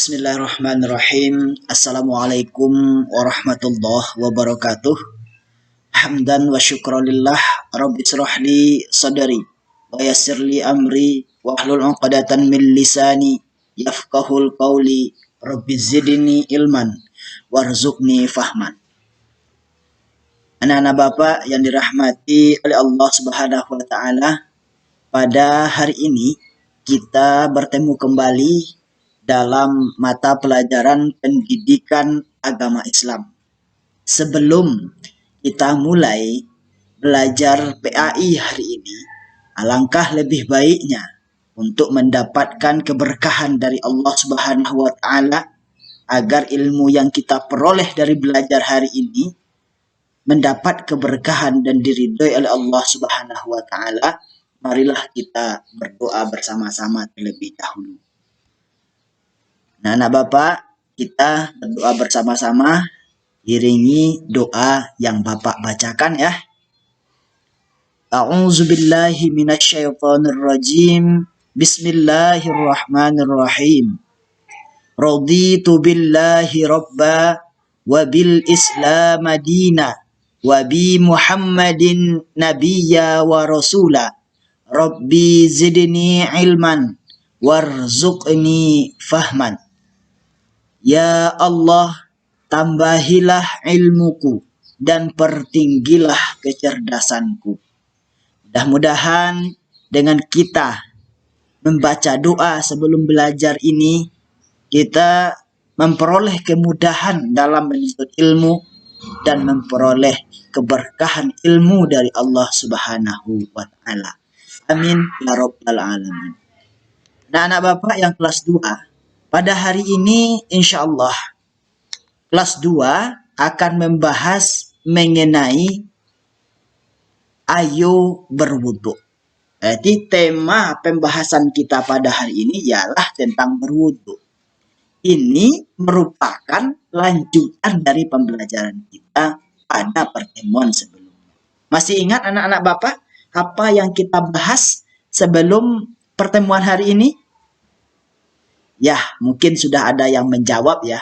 Bismillahirrahmanirrahim. Assalamualaikum warahmatullahi wabarakatuh. Hamdan wa syukranillah. Rabbi syrahli sadari wa yassirli amri wahlul 'uqdatan min lisani yafqahul qawli. Rabbi zidni ilman warzuqni fahman. Anak-anak Bapak yang dirahmati oleh Allah Subhanahu wa taala, pada hari ini kita bertemu kembali dalam mata pelajaran pendidikan agama Islam. Sebelum kita mulai belajar PAI hari ini, alangkah lebih baiknya untuk mendapatkan keberkahan dari Allah Subhanahu wa taala agar ilmu yang kita peroleh dari belajar hari ini mendapat keberkahan dan diridhoi oleh Allah Subhanahu wa taala. Marilah kita berdoa bersama-sama terlebih dahulu. Nah, anak Bapak, kita berdoa bersama-sama, iringi doa yang Bapak bacakan ya. A'udzubillahi minasyaitonirrajim. Bismillahirrahmanirrahim. Raditu billahi rabba wa bil islam madina wa bi Muhammadin nabiyya wa rasula. Rabbi zidni ilman warzuqni fahman. Ya Allah, tambahilah ilmuku dan pertinggilah kecerdasanku. Mudah-mudahan dengan kita membaca doa sebelum belajar ini, kita memperoleh kemudahan dalam menuntut ilmu dan memperoleh keberkahan ilmu dari Allah Subhanahu wa taala. Amin ya rabbal alamin. Nah, anak Bapak yang kelas 2, pada hari ini insya Allah kelas 2 akan membahas mengenai ayo berwudu. Jadi tema pembahasan kita pada hari ini ialah tentang berwudu. Ini merupakan lanjutan dari pembelajaran kita pada pertemuan sebelumnya. Masih ingat anak-anak Bapak apa yang kita bahas sebelum pertemuan hari ini? Ya, mungkin sudah ada yang menjawab ya.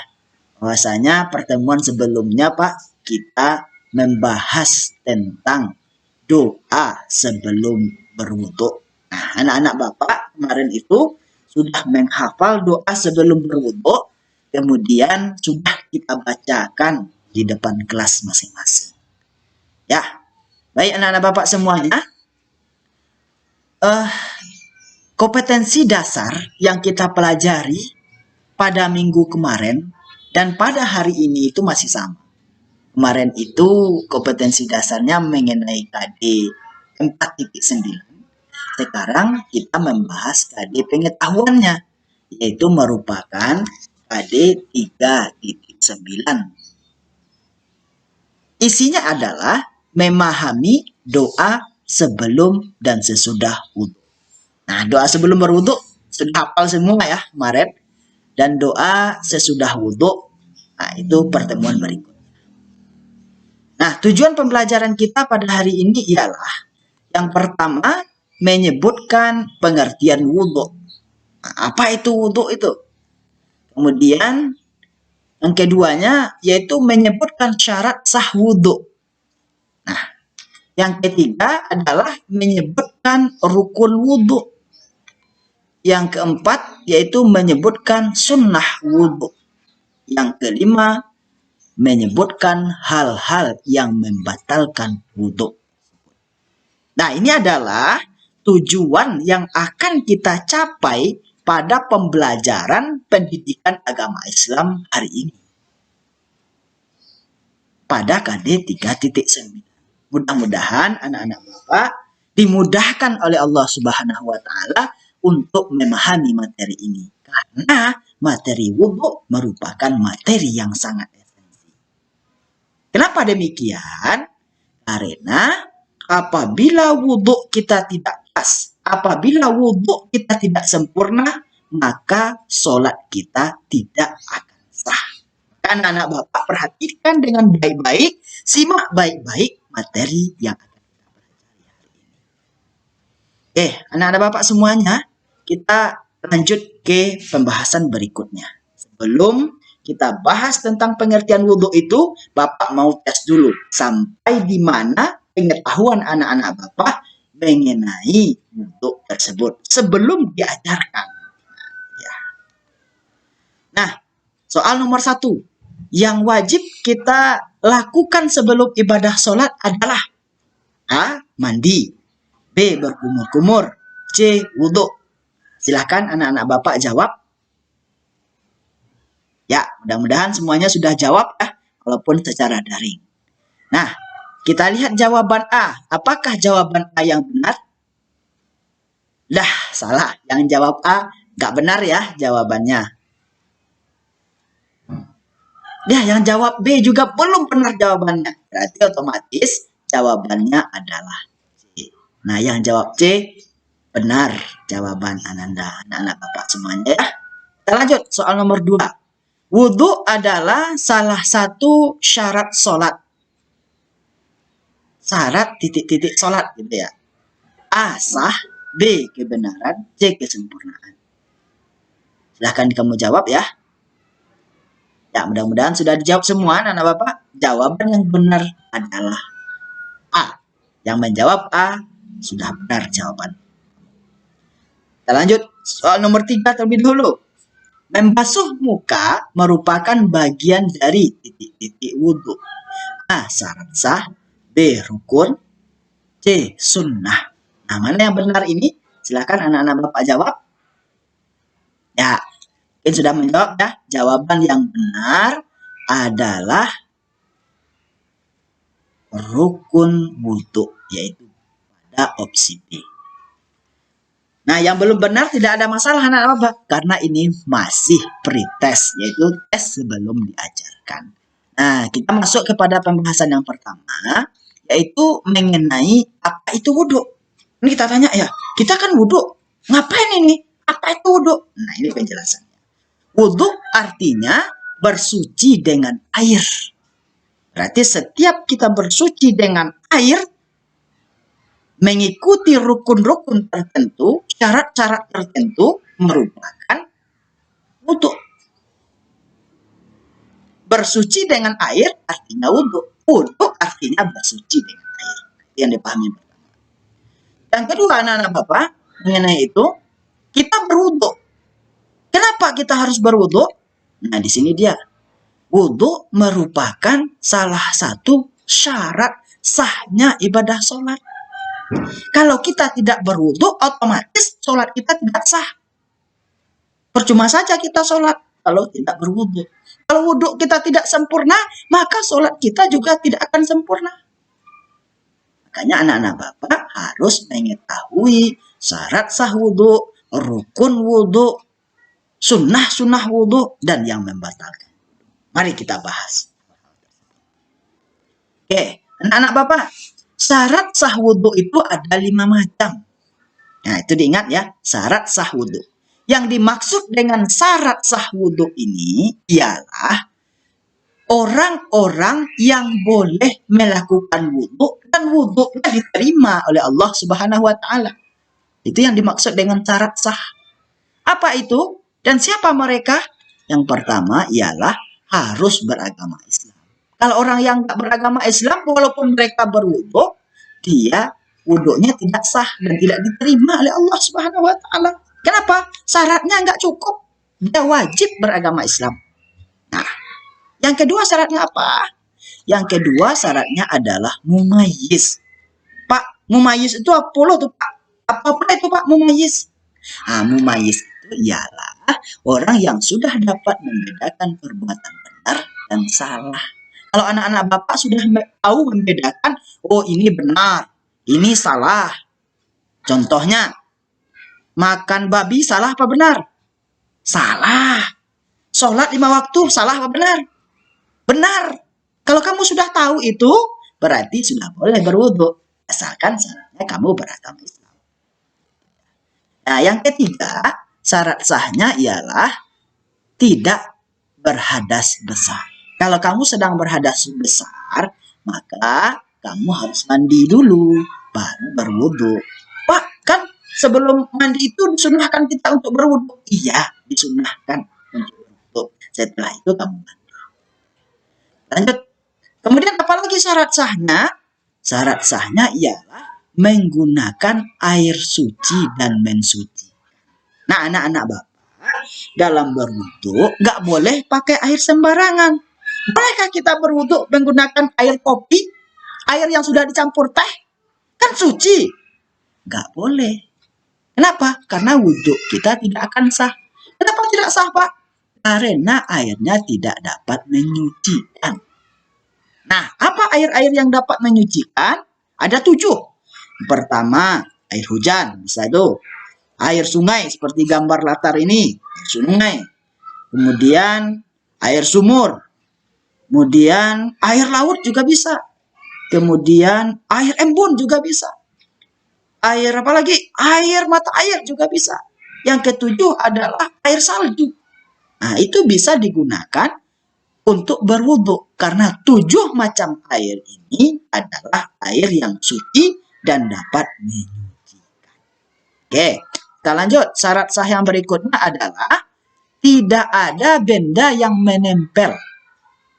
Bahwasanya pertemuan sebelumnya Pak, kita membahas tentang doa sebelum berwudu. Nah, anak-anak Bapak kemarin itu sudah menghafal doa sebelum berwudu, kemudian sudah kita bacakan di depan kelas masing-masing. Ya, baik anak-anak Bapak semuanya. Kompetensi dasar yang kita pelajari pada minggu kemarin dan pada hari ini itu masih sama. Kemarin itu kompetensi dasarnya mengenai KD 4.9. Sekarang kita membahas KD pengetahuannya, yaitu merupakan KD 3.9. Isinya adalah memahami doa sebelum dan sesudah wudhu. Nah, doa sebelum berwudu sudah hafal semua ya kemarin. Dan doa sesudah wudu, nah itu pertemuan berikutnya. Nah, tujuan pembelajaran kita pada hari ini ialah yang pertama menyebutkan pengertian wudu. Nah, apa itu wudu itu? Kemudian yang keduanya yaitu menyebutkan syarat sah wudu. Nah, yang ketiga adalah menyebutkan rukun wudu. Yang keempat yaitu menyebutkan sunnah wudhu. Yang kelima menyebutkan hal-hal yang membatalkan wudhu. Nah, ini adalah tujuan yang akan kita capai pada pembelajaran pendidikan agama Islam hari ini. Pada KD 3.9. Mudah-mudahan anak-anak Bapak dimudahkan oleh Allah Subhanahu wa taala untuk memahami materi ini. Karena materi wudhu merupakan materi yang sangat esensi. Kenapa demikian? Karena apabila wudhu kita tidak pas, apabila wudhu kita tidak sempurna, maka sholat kita tidak akan sah. Kan anak Bapak perhatikan dengan baik-baik, simak baik-baik materi yang akan kita pelajari hari ini. Anak-anak Bapak semuanya, kita lanjut ke pembahasan berikutnya. Belum kita bahas tentang pengertian wudhu itu, Bapak mau tes dulu sampai di mana pengetahuan anak-anak Bapak mengenai wudhu tersebut sebelum diajarkan. Ya. Nah, soal nomor 1 yang wajib kita lakukan sebelum ibadah sholat adalah A. Mandi, B. Berkumur-kumur, C. Wudhu. Silahkan anak-anak Bapak jawab. Ya, mudah-mudahan semuanya sudah jawab ya, walaupun secara daring. Nah, kita lihat jawaban A. Apakah jawaban A yang benar? Lah, salah. Yang jawab A nggak benar ya jawabannya. Ya, yang jawab B juga belum benar jawabannya. Berarti otomatis jawabannya adalah C. Nah, yang jawab C benar jawaban Ananda, anak-anak Bapak semuanya ya. Kita lanjut soal nomor 2. Wudhu adalah salah satu syarat sholat. Syarat titik-titik sholat gitu ya. A. Sah, B. Kebenaran, C. Kesempurnaan. Silahkan kamu jawab ya. Ya, mudah-mudahan sudah dijawab semua anak-anak Bapak. Jawaban yang benar adalah A. Yang menjawab A sudah benar jawaban. Kita lanjut soal nomor 3 terlebih dahulu. Membasuh muka merupakan bagian dari titik-titik wudhu. A. Syarat sah, B. Rukun, C. Sunnah. Nah, mana yang benar ini? Silakan anak-anak Bapak jawab. Ya, mungkin sudah menjawab ya. Jawaban yang benar adalah rukun wudhu, yaitu pada opsi B. Nah, yang belum benar tidak ada masalah anak-anak Bapak, karena ini masih pretest, yaitu tes sebelum diajarkan. Nah, kita masuk kepada pembahasan yang pertama, yaitu mengenai apa itu wudhu. Ini kita tanya ya, kita kan wudhu, ngapain ini? Apa itu wudhu? Nah, ini penjelasannya. Wudhu artinya bersuci dengan air. Berarti setiap kita bersuci dengan air, mengikuti rukun-rukun tertentu, syarat-syarat tertentu merupakan wudhu. Bersuci dengan air artinya wudhu. Wudhu artinya bersuci dengan air. Yang dipahami pertama. Yang kedua anak-anak Bapak, mengenai itu, kita berwudhu. Kenapa kita harus berwudhu? Nah, di sini dia. Wudhu merupakan salah satu syarat sahnya ibadah sholat. Kalau kita tidak berwudhu, otomatis sholat kita tidak sah. Percuma saja kita sholat kalau tidak berwudhu. Kalau wudhu kita tidak sempurna, maka sholat kita juga tidak akan sempurna. Makanya anak-anak Bapak harus mengetahui syarat sah wudhu, rukun wudhu, sunnah-sunnah wudhu, dan yang membatalkan. Mari kita bahas. Oke, anak-anak Bapak. Syarat sah wudhu itu ada 5 macam. Nah, itu diingat ya, syarat sah wudhu. Yang dimaksud dengan syarat sah wudhu ini ialah orang-orang yang boleh melakukan wudhu dan wudhunya diterima oleh Allah Subhanahu wa Ta'ala. Itu yang dimaksud dengan syarat sah. Apa itu? Dan siapa mereka? Yang pertama ialah harus beragama Islam. Kalau orang yang tak beragama Islam, walaupun mereka berwudhu, dia wudhunya tidak sah dan tidak diterima oleh Allah Subhanahu wa Ta'ala. Kenapa? Syaratnya nggak cukup. Dia wajib beragama Islam. Nah, yang kedua syaratnya apa? Yang kedua syaratnya adalah mumayyiz. Pak, mumayyiz itu apa tuh Pak? Apa itu Pak mumayyiz? Nah, mumayyiz itu ialah orang yang sudah dapat membedakan perbuatan benar dan salah. Kalau anak-anak Bapak sudah tahu membedakan, oh ini benar, ini salah. Contohnya, makan babi salah apa benar? Salah. Sholat 5 waktu salah apa benar? Benar. Kalau kamu sudah tahu itu, berarti sudah boleh berwudhu. Asalkan syaratnya kamu beragama Islam. Nah, yang ketiga, syarat sahnya ialah tidak berhadas besar. Kalau kamu sedang berhadas besar, maka kamu harus mandi dulu, baru berwudhu. Pak, kan sebelum mandi itu disunahkan kita untuk berwudhu. Iya, disunahkan untuk berwudhu. berwudu. Setelah itu kamu lanjut. Kemudian apalagi syarat sahnya? Syarat sahnya ialah menggunakan air suci dan mensuci. Nah, anak-anak Bapak, dalam berwudu nggak boleh pakai air sembarangan. Bolehkah kita berwudu menggunakan air kopi? Air yang sudah dicampur teh? Kan suci. Nggak boleh. Kenapa? Karena wudhu kita tidak akan sah. Kenapa tidak sah, Pak? Karena airnya tidak dapat menyucikan. Nah, apa air-air yang dapat menyucikan? Ada 7. Pertama, air hujan. Bisa itu. Air sungai seperti gambar latar ini. Sungai. Kemudian air sumur. Kemudian air laut juga bisa. Kemudian air embun juga bisa. Air apa lagi? Air mata air juga bisa. Yang ketujuh adalah air salju. Nah, itu bisa digunakan untuk berwudu. Karena 7 macam air ini adalah air yang suci dan dapat menyucikan. Oke, kita lanjut. Syarat sah yang berikutnya adalah tidak ada benda yang menempel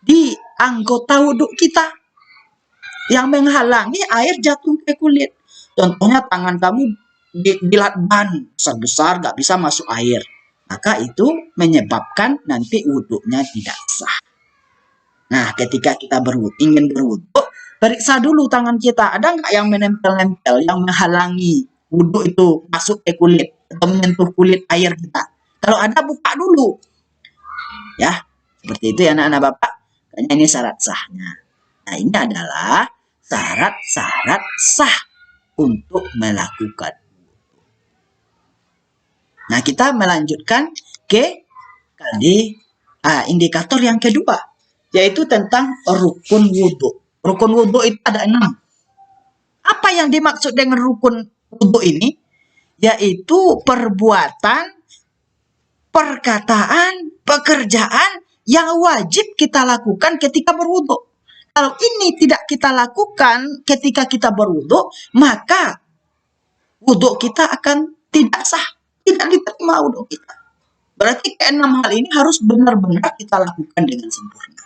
di anggota wudhu kita yang menghalangi air jatuh ke kulit. Contohnya tangan kamu dilat ban besar-besar, nggak bisa masuk air. Maka itu menyebabkan nanti wudhunya tidak sah. Nah, ketika kita ingin berwudhu, periksa dulu tangan kita. Ada nggak yang menempel-nempel, yang menghalangi wudhu itu masuk ke kulit atau menyentuh kulit air kita. Kalau ada, buka dulu. Ya, seperti itu ya anak-anak Bapak. Kayaknya ini syarat sahnya. Nah, ini adalah syarat-syarat sah untuk melakukan. Nah, kita melanjutkan ke indikator yang kedua, yaitu tentang rukun wudhu. Rukun wudhu itu ada 6. Apa yang dimaksud dengan rukun wudhu ini? Yaitu perbuatan, perkataan, pekerjaan yang wajib kita lakukan ketika berwudhu. Kalau ini tidak kita lakukan ketika kita berwudhu, maka wudhu kita akan tidak sah, tidak diterima wudhu kita. Berarti ke-6 hal ini harus benar-benar kita lakukan dengan sempurna.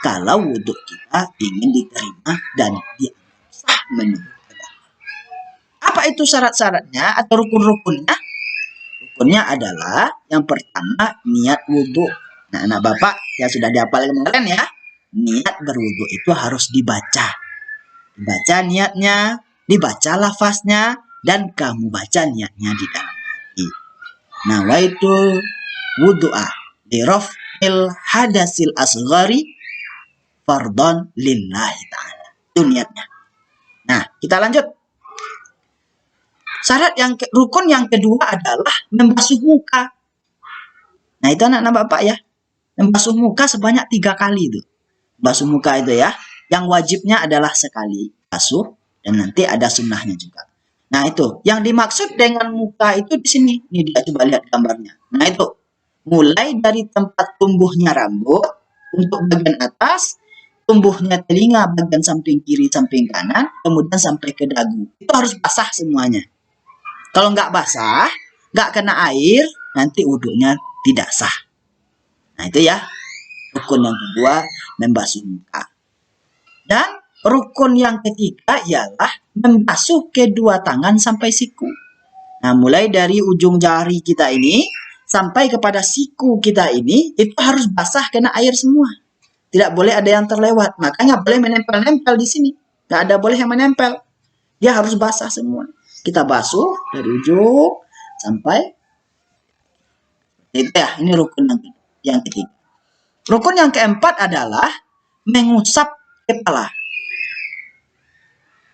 Kalau wudhu kita ingin diterima dan dianggap sah menurut agama. Apa itu syarat-syaratnya atau rukun-rukunnya? Rukunnya adalah yang pertama niat wudhu. Nah, anak Bapak yang sudah dihafal kemarin ya, niat berwudhu itu harus dibaca. Dibaca niatnya, dibaca lafaznya, dan kamu baca niatnya di dalam hati. Nawaitu wudhu'a li raf'il hadasil asghari fardhon lillahi ta'ala. Itu niatnya. Nah, kita lanjut. Rukun yang kedua adalah membasuh muka. Nah, itu anak-anak Bapak ya. Membasuh muka sebanyak 3 kali itu. Basuh muka itu ya. Yang wajibnya adalah sekali basuh dan nanti ada sunnahnya juga. Nah, itu yang dimaksud dengan muka itu di sini. Ini dia, coba lihat gambarnya. Nah, itu mulai dari tempat tumbuhnya rambut untuk bagian atas, tumbuhnya telinga bagian samping kiri, samping kanan, kemudian sampai ke dagu. Itu harus basah semuanya. Kalau nggak basah, nggak kena air, nanti wudhunya tidak sah. Nah, itu ya. Rukun yang kedua, membasuh muka. Dan rukun yang ketiga ialah membasuh kedua tangan sampai siku. Nah, mulai dari ujung jari kita ini sampai kepada siku kita ini, itu harus basah kena air semua. Tidak boleh ada yang terlewat. Makanya boleh menempel-nempel di sini. Nggak ada boleh yang menempel. Dia harus basah semua. Kita basuh dari ujung sampai itu ya. Ini rukun yang ketiga. Rukun yang keempat adalah mengusap kepala.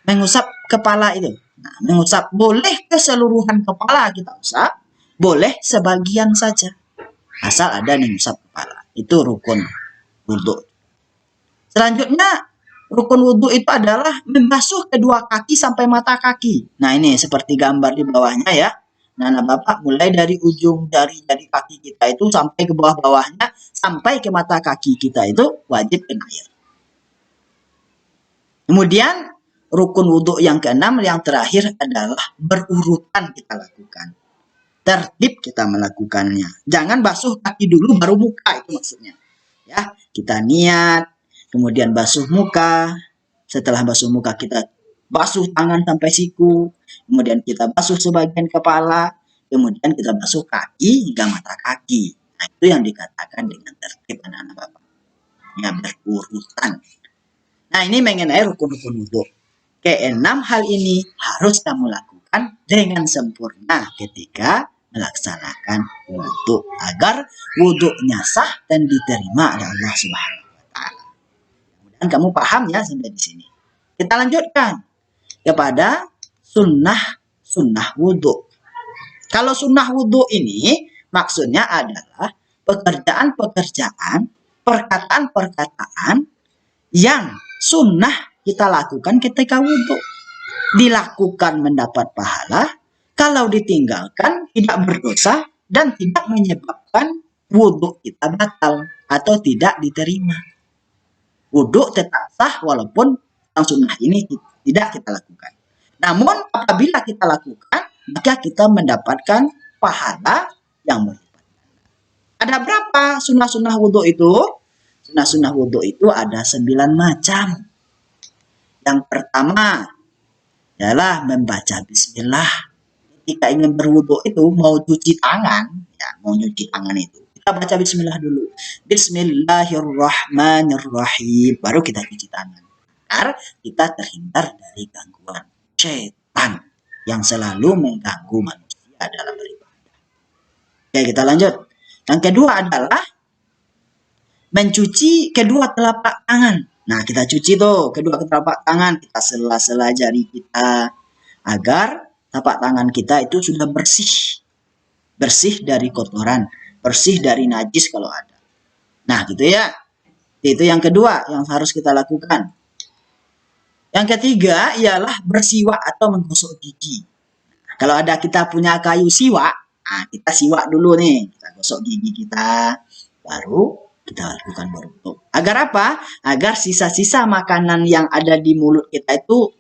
Mengusap kepala itu. Nah, mengusap boleh keseluruhan kepala kita usap, boleh sebagian saja. Asal ada mengusap kepala. Itu rukun wudhu. Selanjutnya, rukun wudhu itu adalah membasuh kedua kaki sampai mata kaki. Nah, ini seperti gambar di bawahnya ya. Nah, Bapak mulai dari ujung jari kaki kita itu sampai ke bawah-bawahnya, sampai ke mata kaki kita itu wajib kena air. Kemudian, rukun wudhu yang keenam, yang terakhir adalah berurutan kita lakukan. tertib kita melakukannya. Jangan basuh kaki dulu baru muka, itu maksudnya. Ya, kita niat, kemudian basuh muka. Setelah basuh muka kita basuh tangan sampai siku, kemudian kita basuh sebagian kepala, kemudian kita basuh kaki hingga mata kaki. Nah, itu yang dikatakan dengan tertib anak-anak Bapak. Ya, berurutan. Nah, ini mengenai rukun-rukun wudhu. Keenam hal ini harus kamu lakukan dengan sempurna ketika melaksanakan wudhu agar wudhunya sah dan diterima oleh Allah Subhanahu wa taala. Dan kamu paham ya sampai di sini. Kita lanjutkan kepada sunnah wudhu. Kalau sunnah wudhu ini maksudnya adalah pekerjaan-pekerjaan, perkataan-perkataan yang sunnah kita lakukan ketika wudhu. Dilakukan mendapat pahala, kalau ditinggalkan tidak berdosa dan tidak menyebabkan wudhu kita batal atau tidak diterima. Wudhu tetap sah walaupun yang sunnah ini tidak kita lakukan. Namun apabila kita lakukan, maka kita mendapatkan pahala yang berlipat. Ada berapa sunnah-sunnah wudhu itu? Sunnah-sunnah wudhu itu ada 9 macam. Yang pertama adalah membaca bismillah. Ketika ingin berwudhu itu mau cuci tangan, ya mau nyuci tangan itu kita baca bismillah dulu. Bismillahirrahmanirrahim. Baru kita cuci tangan. Agar kita terhindar dari gangguan setan yang selalu mengganggu manusia dalam beribadah. Oke, kita lanjut. Yang kedua adalah mencuci kedua telapak tangan. Nah, kita cuci tuh kedua telapak tangan, kita sela-sela jari kita agar telapak tangan kita itu sudah bersih. Bersih dari kotoran, bersih dari najis kalau ada. Nah, gitu ya. Itu yang kedua yang harus kita lakukan. Yang ketiga ialah bersiwak atau menggosok gigi. Nah, kalau ada kita punya kayu siwak, nah kita siwak dulu nih, kita gosok gigi kita, baru kita lakukan berwudhu. Agar apa? Agar sisa-sisa makanan yang ada di mulut kita itu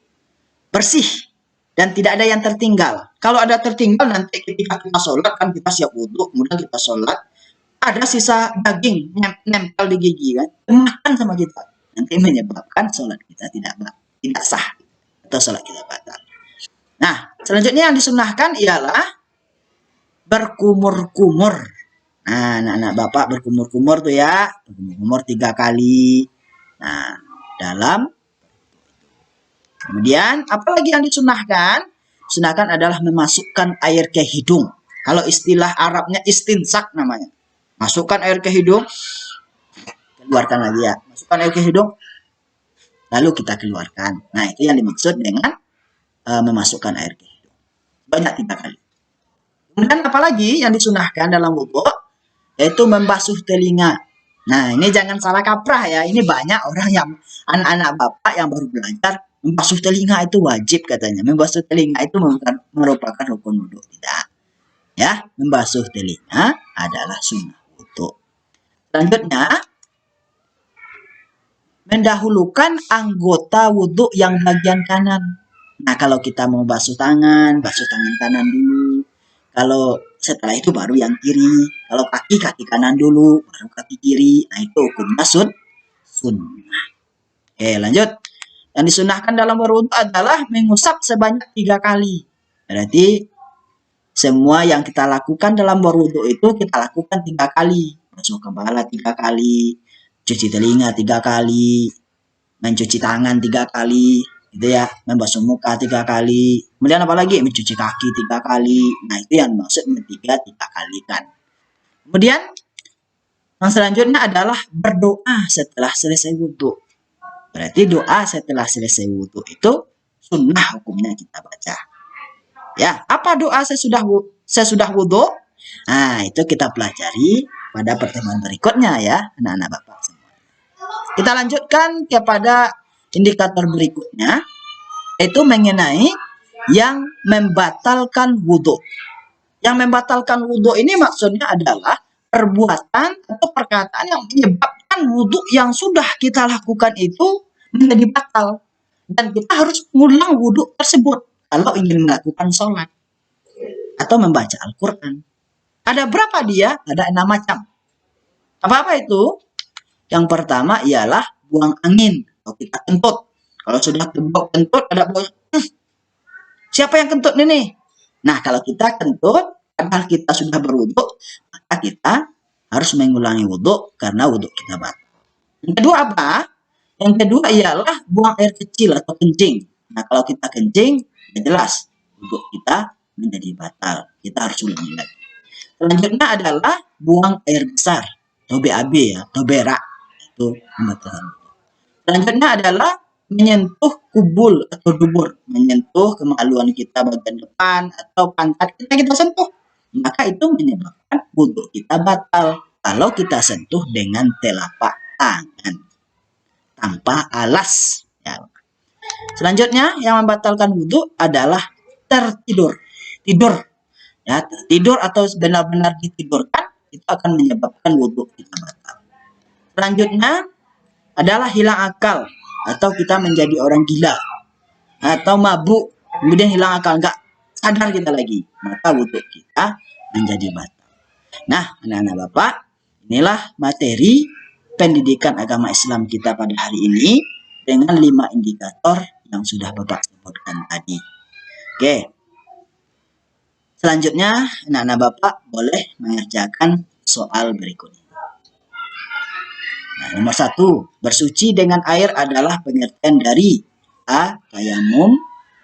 bersih dan tidak ada yang tertinggal. Kalau ada tertinggal nanti ketika kita sholat kan kita siap wudhu, kemudian kita sholat, ada sisa daging nempel di gigi kan, makan sama kita, nanti menyebabkan sholat kita tidak sah atau sholat kita batal. Nah, selanjutnya yang disunahkan ialah berkumur-kumur. Nah, anak-anak Bapak berkumur-kumur tuh ya, berkumur 3 kali. Nah, dalam kemudian apalagi yang disunahkan? Sunahkan adalah memasukkan air ke hidung. Kalau istilah Arabnya istinsak namanya. Masukkan air ke hidung, keluarkan lagi ya. Masukkan air ke hidung, lalu kita keluarkan. Nah, itu yang dimaksud dengan memasukkan air ke hidung. Banyak 3 kali. Kemudian apalagi yang disunahkan dalam wudhu? Yaitu membasuh telinga. Nah, ini jangan salah kaprah ya. Ini banyak orang yang anak-anak Bapak yang baru belajar membasuh telinga itu wajib katanya. Membasuh telinga itu merupakan rukun wudhu. Tidak. Ya, membasuh telinga adalah sunnah wudhu. Selanjutnya, mendahulukan anggota wudhu yang bagian kanan. Nah, kalau kita mau basuh tangan kanan dulu. Kalau setelah itu baru yang kiri. Kalau kaki kanan dulu, baru kaki kiri. Nah, itu hukumnya sunnah. Oke, lanjut. Yang disunahkan dalam berwudhu adalah mengusap sebanyak 3 kali. Berarti semua yang kita lakukan dalam berwudhu itu kita lakukan 3 kali. Basuh kepala 3 kali, cuci telinga 3 kali, mencuci tangan 3 kali, gitu ya, membasuh muka 3 kali. Kemudian apa lagi? Mencuci kaki 3 kali. Nah, itu yang maksud 3 kali kan. Kemudian yang selanjutnya adalah berdoa setelah selesai wudhu. Berarti doa setelah selesai wudhu itu sunnah hukumnya kita baca. Ya, apa doa sesudah wudhu? Nah, itu kita pelajari pada pertemuan berikutnya ya, anak-anak Bapak semua. Kita lanjutkan kepada indikator berikutnya, yaitu mengenai yang membatalkan wudhu. Yang membatalkan wudhu ini maksudnya adalah perbuatan atau perkataan yang menyebabkan wudhu yang sudah kita lakukan itu menjadi batal. Dan kita harus mengulang wudhu tersebut kalau ingin melakukan sholat. atau membaca Al-Quran. Ada berapa dia? Ada 6 macam. Apa-apa itu? Yang pertama ialah buang angin atau kita kentut. Kalau sudah kentut, ada buang. Siapa yang kentut ini? Nah, kalau kita kentut, padahal kita sudah berwudhu, maka kita harus mengulangi wudhu karena wudhu kita batal. Yang kedua apa? Yang kedua ialah buang air kecil atau kencing. Nah, kalau kita kencing, ya jelas wudhu kita menjadi batal. Kita harus ulangi lagi. Selanjutnya adalah buang air besar atau BAB ya, atau berak. Itu membatalkan wudhu. Selanjutnya adalah menyentuh kubul atau dubur, menyentuh kemaluan kita bagian depan atau pantat kita sentuh, maka itu menyebabkan wudhu kita batal. Kalau kita sentuh dengan telapak tangan tanpa alas. Ya. Selanjutnya yang membatalkan wudhu adalah tertidur. Tidur, ya, tertidur atau benar-benar ditidurkan itu akan menyebabkan wudhu kita batal. Selanjutnya adalah hilang akal atau kita menjadi orang gila atau mabuk kemudian hilang akal, nggak sadar kita lagi, maka wudhu kita menjadi batal. Nah, anak-anak Bapak, inilah materi pendidikan agama Islam kita pada hari ini dengan 5 indikator yang sudah Bapak sebutkan tadi. Oke. Selanjutnya, anak-anak Bapak boleh mengerjakan soal berikutnya. Nah, nomor 1, bersuci dengan air adalah pengertian dari A. Tayamum,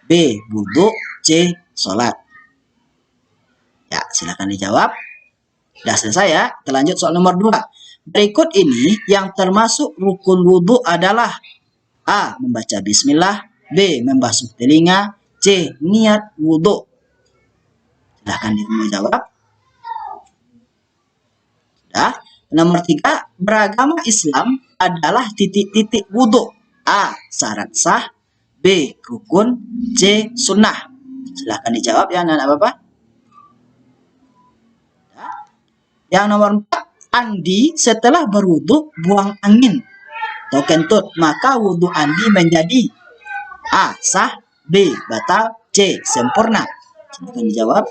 B. Wudhu, C. Sholat. Ya, silakan dijawab. Sudah selesai ya. Kita lanjut soal nomor 2. Berikut ini yang termasuk rukun wudhu adalah A. Membaca bismillah, B. Membasuh telinga, C. Niat wudhu. Silahkan dijawab. Sudah. Nomor 3, beragama Islam adalah titik-titik wudhu. A. Syarat sah, B. Rukun, C. Sunnah. Silahkan dijawab ya anak-anak Bapak. Yang nomor 4, Andi setelah berwudhu buang angin atau kentut, maka wudhu Andi menjadi A. Sah, B. Batal, C. Sempurna. Silahkan dijawab.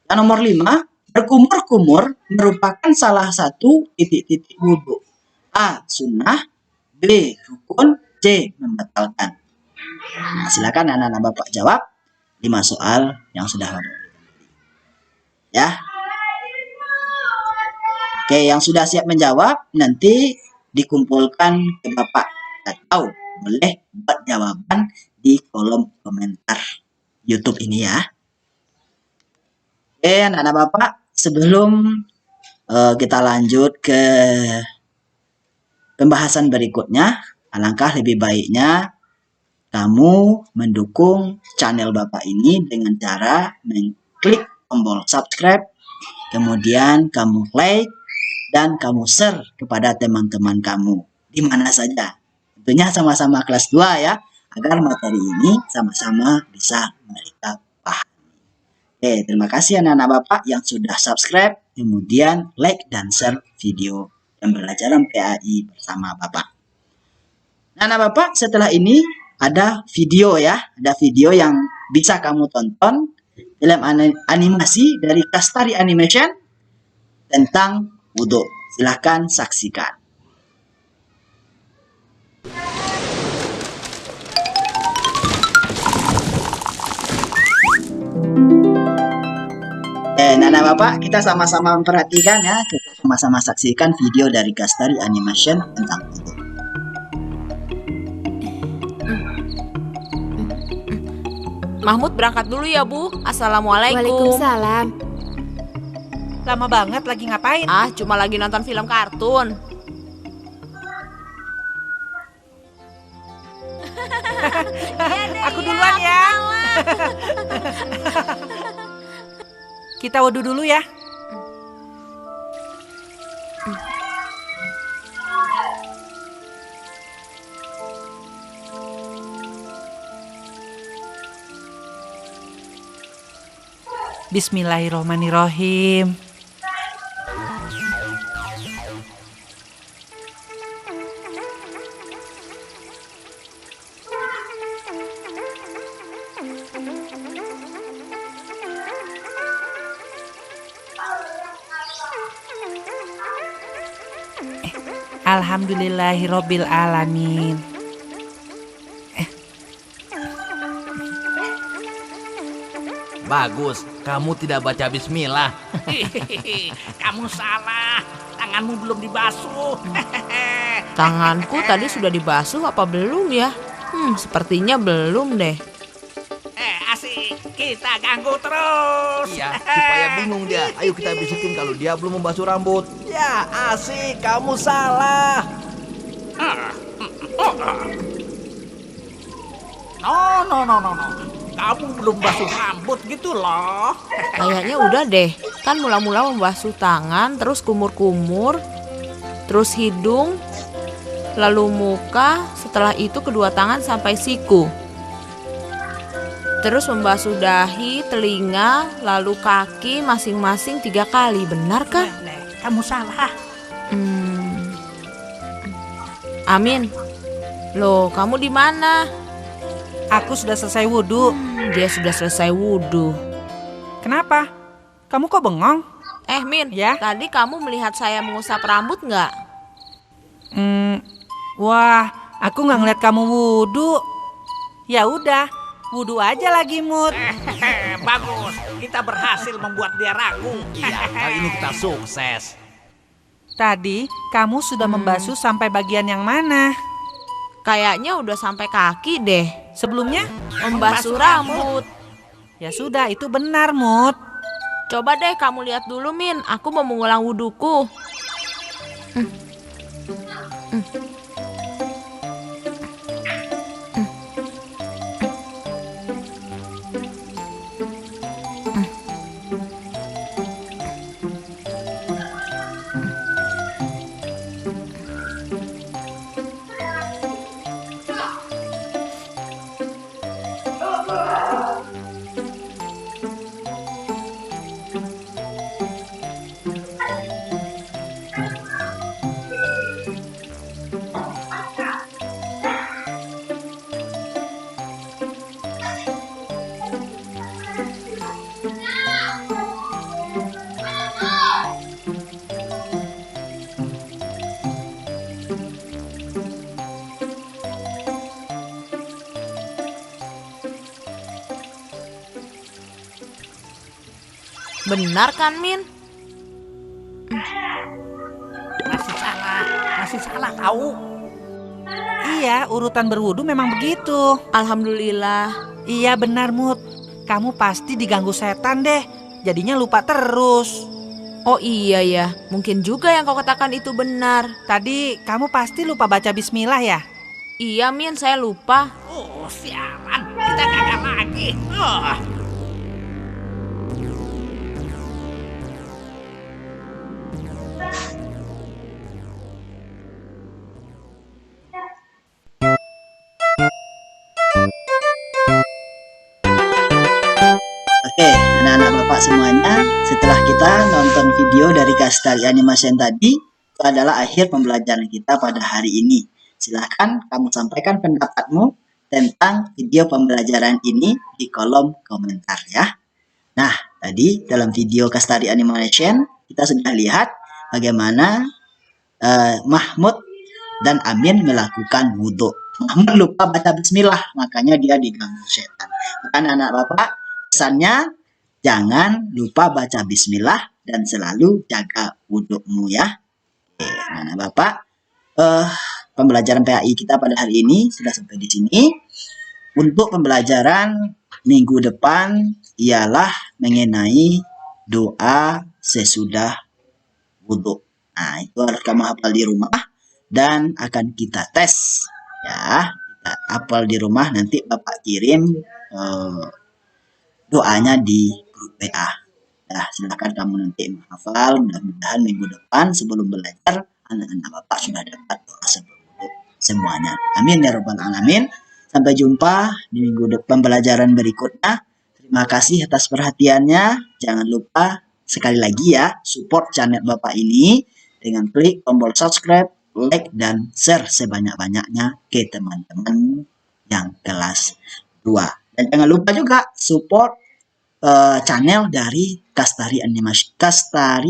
Yang nomor 5, berkumur-kumur merupakan salah satu titik-titik wudhu. A. Sunnah, B. Rukun, C. Membatalkan. Nah, silakan anak-anak Bapak jawab 5 soal yang sudah Bapak berikan. Ya. Oke, yang sudah siap menjawab nanti dikumpulkan ke Bapak atau boleh buat jawaban di kolom komentar YouTube ini ya. Oke, anak-anak Bapak, sebelum kita lanjut ke pembahasan berikutnya, alangkah lebih baiknya kamu mendukung channel Bapak ini dengan cara mengklik tombol subscribe, kemudian kamu like, dan kamu share kepada teman-teman kamu di mana saja. Tentunya sama-sama kelas 2 ya, agar materi ini sama-sama bisa mereka pahami. Oke, terima kasih anak-anak Bapak yang sudah subscribe, kemudian like dan share video pembelajaran PAI bersama Bapak. Nah, anak Bapak, setelah ini ada video ya, ada video yang bisa kamu tonton film animasi dari Kastari Animation tentang wudhu. Silahkan saksikan. Nana Bapak, kita sama-sama memperhatikan ya. Kita sama-sama saksikan video dari Kastari Animation tentang wudhu. Mahmud berangkat dulu ya Bu. Assalamualaikum. Waalaikumsalam. Lama banget lagi ngapain? Ah, cuma lagi nonton film kartun. Aku duluan ya. Kita wudhu dulu ya. Bismillahirrohmanirrohim. Alhamdulillahirobbil alamin. Bagus, kamu tidak baca bismillah. Kamu salah. Tanganmu belum dibasuh. Tanganku tadi sudah dibasuh apa belum ya? Sepertinya belum deh. Asik. Kita ganggu terus. Iya, supaya bingung dia. Ayo kita bisikin kalau dia belum membasuh rambut. Ya, asik, kamu salah. No. Kamu belum basuh rambut gitu loh. Kayaknya udah deh. Kan mula-mula membasuh tangan, terus kumur-kumur, terus hidung, lalu muka, setelah itu kedua tangan sampai siku. Terus membasuh dahi, telinga, lalu kaki masing-masing 3 kali. Benar kan? Kamu salah. Amin. Loh, kamu di mana? Aku sudah selesai wudhu. Dia sudah selesai wudhu. Kenapa? Kamu kok bengong? Min, Ya? tadi kamu melihat saya mengusap rambut nggak? Wah, aku nggak ngeliat kamu wudhu. Ya udah, wudhu aja lagi, Mut. Bagus. Kita berhasil membuat dia ragu. Iya, kali ini kita sukses. Tadi kamu sudah membasuh sampai bagian yang mana? Kayaknya udah sampai kaki deh. Sebelumnya? Membasuh rambut. Ya sudah, itu benar, Mut. Coba deh kamu lihat dulu, Min. Aku mau mengulang wudhuku. Benar kan, Min? Masih salah tahu. Iya, urutan berwudhu memang begitu. Alhamdulillah. Iya benar, Mut. Kamu pasti diganggu setan deh. Jadinya lupa terus. Oh iya ya, mungkin juga yang kau katakan itu benar. Tadi kamu pasti lupa baca bismillah ya? Iya, Min, saya lupa. Oh, sialan. Kita gagal lagi. Oke, anak-anak bapak semuanya, setelah kita nonton video dari Kastari Animation tadi, itu adalah akhir pembelajaran kita pada hari ini. Silahkan kamu sampaikan pendapatmu tentang video pembelajaran ini di kolom komentar ya. Nah, tadi dalam video Kastari Animation, kita sudah lihat bagaimana Mahmud dan Amin melakukan wudhu. Mahmud lupa baca bismillah, makanya dia diganggu setan. Maka anak bapak, pesannya jangan lupa baca bismillah dan selalu jaga wudhumu ya. Oke, anak bapak, pembelajaran PAI kita pada hari ini sudah sampai di sini. Untuk pembelajaran minggu depan ialah mengenai doa sesudah wudhu. Nah, itu harus kamu hafal di rumah dan akan kita tes ya. Kita hafal di rumah, nanti Bapak kirim doanya di grup WA. Nah, silakan kamu nanti menghafal. Mudah-mudahan minggu depan sebelum belajar anak-anak Bapak sudah dapat doa sebelum wudhu semuanya. Amin ya rabbal alamin. Sampai jumpa di minggu depan pembelajaran berikutnya. Terima kasih atas perhatiannya. Jangan lupa sekali lagi ya, support channel Bapak ini dengan klik tombol subscribe, like, dan share sebanyak-banyaknya ke teman-teman yang kelas 2. Dan jangan lupa juga support channel dari Kastari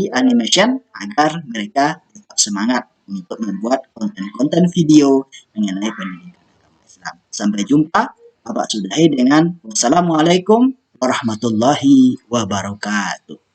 Animation agar mereka tetap semangat untuk membuat konten-konten video mengenai pendidikan agama Islam. Sampai jumpa. Bapak sudahi dengan wassalamualaikum warahmatullahi wabarakatuh.